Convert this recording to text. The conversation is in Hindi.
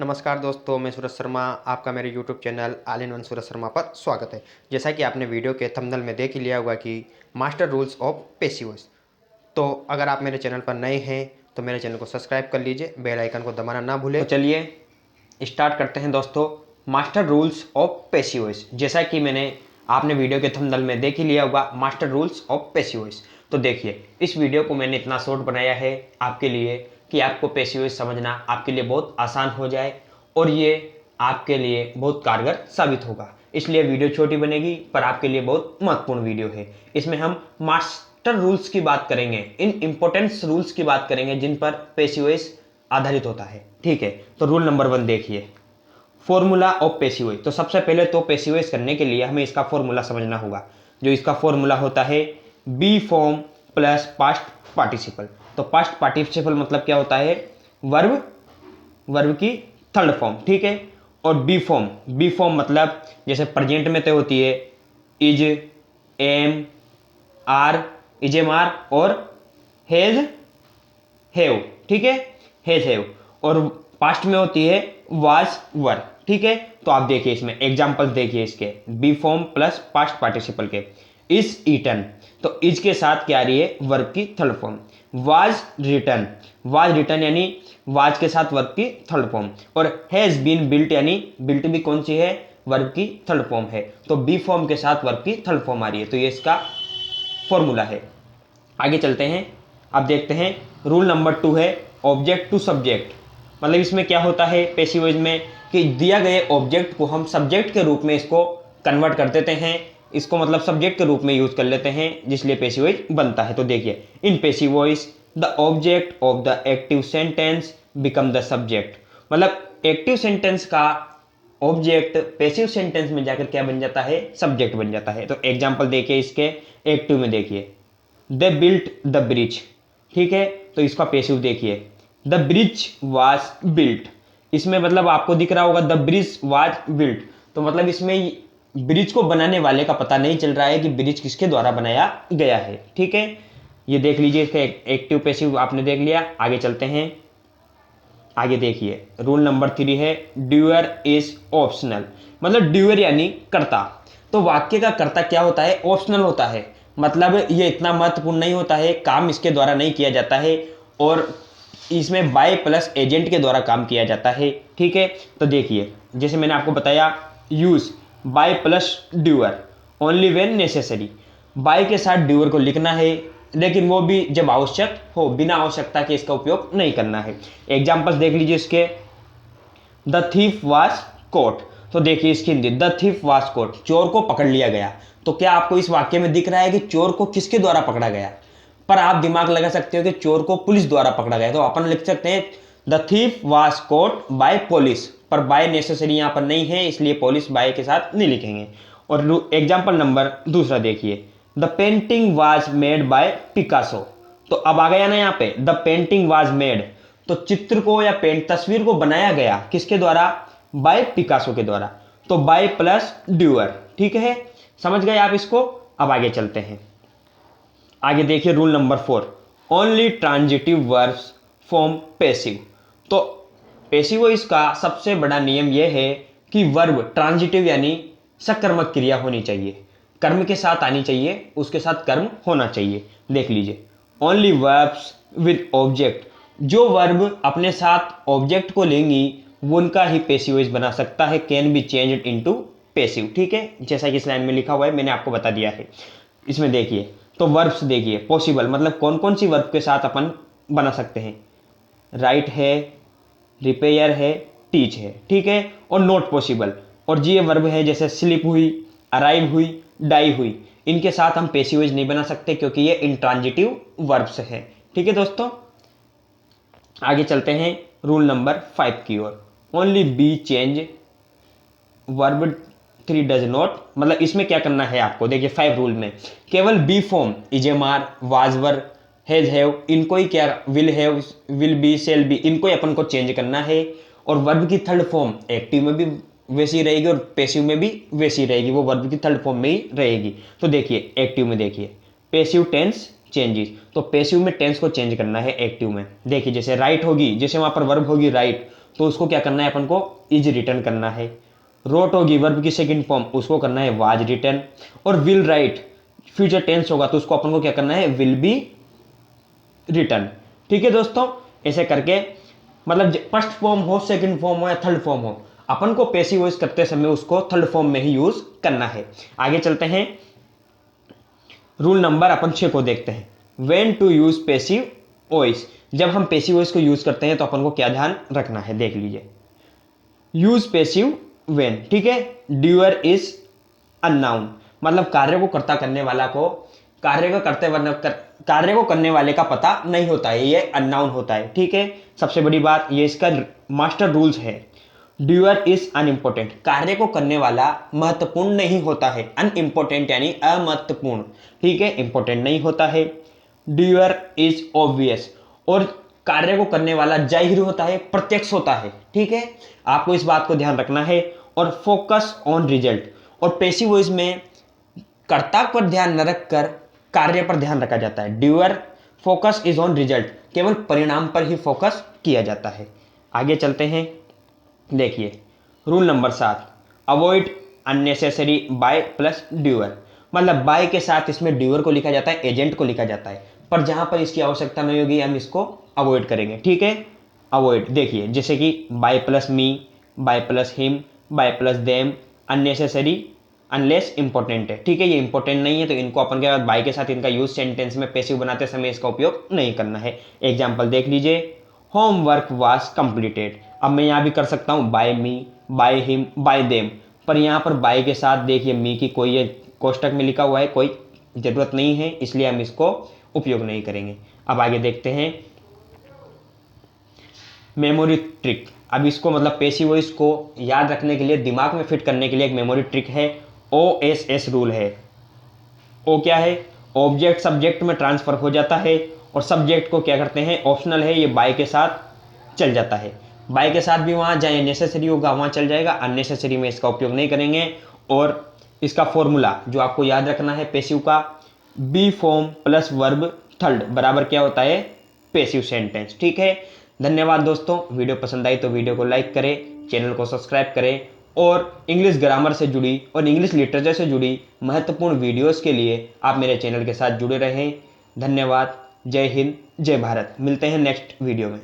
नमस्कार दोस्तों, मैं सूरज शर्मा। आपका मेरे YouTube channel all in one Suraj Sharma पर स्वागत है। जैसा कि आपने वीडियो के थंबनेल में देख ही लिया होगा कि master rules of passive voice. तो अगर आप मेरे चैनल पर नए हैं तो मेरे चैनल को सब्सक्राइब कर लीजिए, बेल आइकन को दबाना ना भूलें। तो चलिए स्टार्ट करते हैं दोस्तों, master rules of passive voice. जैसा कि आपने वीडियो के थंबनेल में देख ही लिया होगा, master rules of passive voice. तो देखिए, इस वीडियो को मैंने इतना शॉर्ट बनाया है आपके लिए कि आपको पैसिव वॉइस समझना आपके लिए बहुत आसान हो जाए और ये आपके लिए बहुत कारगर साबित होगा। इसलिए वीडियो छोटी बनेगी पर आपके लिए बहुत महत्वपूर्ण वीडियो है। इसमें हम मास्टर रूल्स की बात करेंगे, इन इंपॉर्टेंस रूल्स की बात करेंगे जिन पर पैसिव वॉइस आधारित होता है। ठीक है, तो रूल नंबर 1 देखिए, फॉर्मूला ऑफ पैसिव वॉइस। तो सबसे पहले तो पैसिव वॉइस करने के लिए हमें इसका फॉर्मूला समझना होगा। जो इसका फॉर्मूला होता है be form plus past participle. तो पास्ट पार्टिसिपल मतलब क्या होता है? वर्ब, वर्ब की थर्ड फॉर्म। ठीक है, और बी फॉर्म मतलब जैसे प्रेजेंट में तो होती है is, am, are, is am are और हैज, हैव। ठीक है, हैज, हैव। और पास्ट में होती है वाज, वर। ठीक है, तो आप देखिए इसमें एग्जांपल्स देखिए इसके be form plus past participle के। इज ईटन, तो इज के साथ क्या आ रही है? वर्ब की third form. Was written, was written यानी वाज के साथ वर्ब की थर्ड फॉर्म। और हैज बीन बिल्ट यानी बिल्ट भी कौन सी है? वर्ब की थर्ड फॉर्म है। तो बी फॉर्म के साथ वर्ब की थर्ड फॉर्म आ रही है, तो ये इसका फॉर्मूला है। आगे चलते हैं, अब देखते हैं रूल नंबर 2 है ऑब्जेक्ट टू सब्जेक्ट। मतलब इसमें क्या होता है पैसिव वॉइस में कि दिया गए ऑब्जेक्ट को हम सब्जेक्ट के रूप में इसको कन्वर्ट कर देते हैं, इसको मतलब सब्जेक्ट के रूप में यूज कर लेते हैं, जिसलिए पैसिव वॉइस बनता है। तो देखिए, in passive voice the object of the active sentence become the subject. मतलब एक्टिव सेंटेंस का ऑब्जेक्ट पैसिव सेंटेंस में जाकर क्या बन जाता है? सब्जेक्ट बन जाता है। तो एग्जांपल देखिए इसके एक्टिव में, देखिए दे बिल्ट द ब्रिज। ठीक है, तो इसका पैसिव देखिए द ब्रिज वाज बिल्ट। इसमें मतलब आपको दिख रहा होगा द ब्रिज वाज बिल्ट, तो मतलब इसमें ब्रिज को बनाने वाले का पता नहीं चल रहा है कि ब्रिज किसके द्वारा बनाया गया है। ठीक है, ये देख लीजिए इसका एक्टिव पैसिव आपने देख लिया। आगे चलते हैं, आगे देखिए रूल नंबर 3 है ड्यूअर इज ऑप्शनल। मतलब ड्यूअर यानी कर्ता। तो वाक्य का कर्ता क्या होता है? ऑप्शनल होता है। मतलब ये इतना महत्वपूर्ण नहीं होता है, काम इसके द्वारा नहीं किया जाता है और इसमें बाय प्लस एजेंट के द्वारा काम किया जाता है। ठीक है, तो देखिए जैसे मैंने आपको बताया use by plus doer only when necessary. By के साथ ड्यूअर को लिखना है, लेकिन वो भी जब आवश्यक हो, बिना आवश्यकता के इसका उपयोग नहीं करना है। एग्जाम्पल्स देख लीजिए इसके, द थीफ वाज कोट। तो देखिए इसकी Hindi, the thief was caught, चोर को पकड़ लिया गया। तो क्या आपको इस वाक्य में दिख रहा है कि चोर को किसके द्वारा पकड़ा गया? पर आप दिमाग लगा सकते हो कि चोर को पुलिस द्वारा पकड़ा गया, तो अपन लिख सकते हैं the thief was caught by police. पर बाय नेसेसरी यहां पर नहीं है, इसलिए पुलिस बाय के साथ नहीं लिखेंगे। और एग्जाम्पल नंबर दूसरा देखिए, the painting was made by Picasso. तो अब आ गया ना यहाँ पे द पेंटिंग वाज मेड, तो चित्र को या पेंट तस्वीर को बनाया गया किसके द्वारा? बाय पिकासो के द्वारा। तो बाय प्लस ड्यूअर। ठीक है, समझ गए आप इसको? अब आगे चलते हैं, आगे देखिए rule number 4 only transitive verbs form passive. तो पैसिव वॉइस का सबसे बड़ा नियम यह है कि वर्ब ट्रांजिटिव यानी सकर्मक क्रिया होनी चाहिए, कर्म के साथ आनी चाहिए, उसके साथ कर्म होना चाहिए। देख लीजिए ओनली वर्ब्स विद ऑब्जेक्ट, जो वर्ब अपने साथ ऑब्जेक्ट को लेंगी वो उनका ही पैसिव वॉइस बना सकता है, can be changed into passive. ठीक है, जैसा कि इस लाइन में लिखा हुआ है, मैंने आपको बता दिया है। इसमें देखिए तो वर्ब्स देखिए पॉसिबल, मतलब कौन कौन सी वर्ब के साथ अपन बना सकते हैं? राइट है, रिपेयर है, टीच है। ठीक है, और नॉट पॉसिबल। और जी ये वर्ब है जैसे स्लिप हुई, अराइव हुई, डाई हुई, इनके साथ हम पैसिव वॉइस नहीं बना सकते क्योंकि ये इंट्रांजिटिव वर्ब्स हैं। ठीक है दोस्तों, आगे चलते हैं रूल नंबर 5 की ओर, only be change verb 3 does not. मतलब इसमें क्या करना है आपको? देखिए 5 रूल में केवल be form is am are, was were, has, have, इनको ही क्या will have, will be, shall be, इनको ही अपन को चेंज करना है। और वर्ब की थर्ड फॉर्म एक्टिव में भी वैसी रहेगी और पैसिव में भी वैसी रहेगी, वो वर्ब की थर्ड फॉर्म में ही रहेगी। तो देखिए एक्टिव में देखिए पैसिव टेंस चेंजेस, तो पैसिव में टेंस को चेंज करना है एक्टिव में। देखिए जैसे राइट होगी, जैसे वहां पर वर्ब होगी राइट, तो उसको क्या करना है अपन को, इज रिटर्न करना है। रोट होगी वर्ब की सेकंड फॉर्म, उसको करना है वाज रिटर्न। और विल राइट फ्यूचर टेंस होगा तो उसको अपन को क्या करना है, विल बी रिटर्न। ठीक है दोस्तों, ऐसे करके मतलब फर्स्ट फॉर्म हो, सेकंड फॉर्म हो या थर्ड फॉर्म हो, अपन को पैसिव वॉइस करते समय उसको थर्ड फॉर्म में ही यूज करना है। आगे चलते हैं, रूल नंबर अपन 6 को देखते हैं। When to use passive voice, जब हम पैसिव वॉइस को यूज करते हैं तो अपन को क्या ध्यान रखना है, देख लीजिए। यूज पैसिव व्हेन, ठीक है। ड्यूअर इज अननाउन, मतलब कार्य को कर्ता करने वाला को कार्य को करने वाले का पता नहीं होता है, ये अननाउन होता है। ठीक है, सबसे बड़ी बात ये इसका मास्टर रूल्स है। ड्यूअर इज अनइम्पोर्टेंट, कार्य को करने वाला महत्वपूर्ण नहीं होता है। अनइम्पोर्टेंट यानी अमहत्वपूर्ण, ठीक है, इंपॉर्टेंट नहीं होता है। ड्यूअर इज ऑब्वियस, और कार्य को करने वाला जाहिर होता है, प्रत्यक्ष होता है। ठीक है, आपको इस बात को ध्यान रखना है। और फोकस ऑन रिजल्ट, और पैसिव वॉइस में कर्ता पर ध्यान न रखकर कार्य पर ध्यान रखा जाता है। Dual focus is on result, केवल परिणाम पर ही फोकस किया जाता है। आगे चलते हैं, देखिए rule number 7, avoid unnecessary by plus doer, मतलब बाय के साथ इसमें ड्यूअर को लिखा जाता है, एजेंट को लिखा जाता है, पर जहां पर इसकी आवश्यकता नहीं होगी हम इसको अवॉइड करेंगे। ठीक है, अवॉइड देखिए, जैसे कि by plus me, by plus him, by plus them, unnecessary unless important है। ठीक है, ये इंपॉर्टेंट नहीं है तो इनको अपन के बाय के साथ इनका यूज सेंटेंस में पैसिव बनाते समय इसका उपयोग नहीं करना है। एग्जाम्पल देख लीजिए, होमवर्क वाज कंप्लीटेड, अब मैं यहाँ भी कर सकता हूँ by me, by him, by them, पर यहाँ पर बाय के साथ देखिए मी की कोई ये कोष्टक में लिखा हुआ है, कोई ज़रूरत नहीं है, इसलिए हम इसको उपयोग नहीं करेंगे। अब आगे देखते हैं मेमोरी ट्रिक। अब इसको मतलब पैसिव वॉइस को याद रखने के लिए, दिमाग में फिट करने के लिए एक मेमोरी ट्रिक है, OSS रूल है। ओ क्या है, ऑब्जेक्ट सब्जेक्ट में ट्रांसफर हो जाता है, और सब्जेक्ट को क्या करते हैं, ऑप्शनल है, ये बाय के साथ चल जाता है। बाय के साथ भी वहाँ जहाँ नेसेसरी होगा वहाँ चल जाएगा, अननेसेसरी में इसका उपयोग नहीं करेंगे। और इसका फॉर्मूला जो आपको याद रखना है पैसिव का, be form plus verb third बराबर क्या होता है, पैसिव सेंटेंस। ठीक है, धन्यवाद दोस्तों, वीडियो पसंद आई तो वीडियो को लाइक करें, चैनल को सब्सक्राइब करें, और इंग्लिश ग्रामर से जुड़ी और इंग्लिश लिटरेचर से जुड़ी महत्वपूर्ण वीडियोस के लिए आप मेरे चैनल के साथ जुड़े रहें। धन्यवाद, जय हिंद, जय भारत। मिलते हैं नेक्स्ट वीडियो में।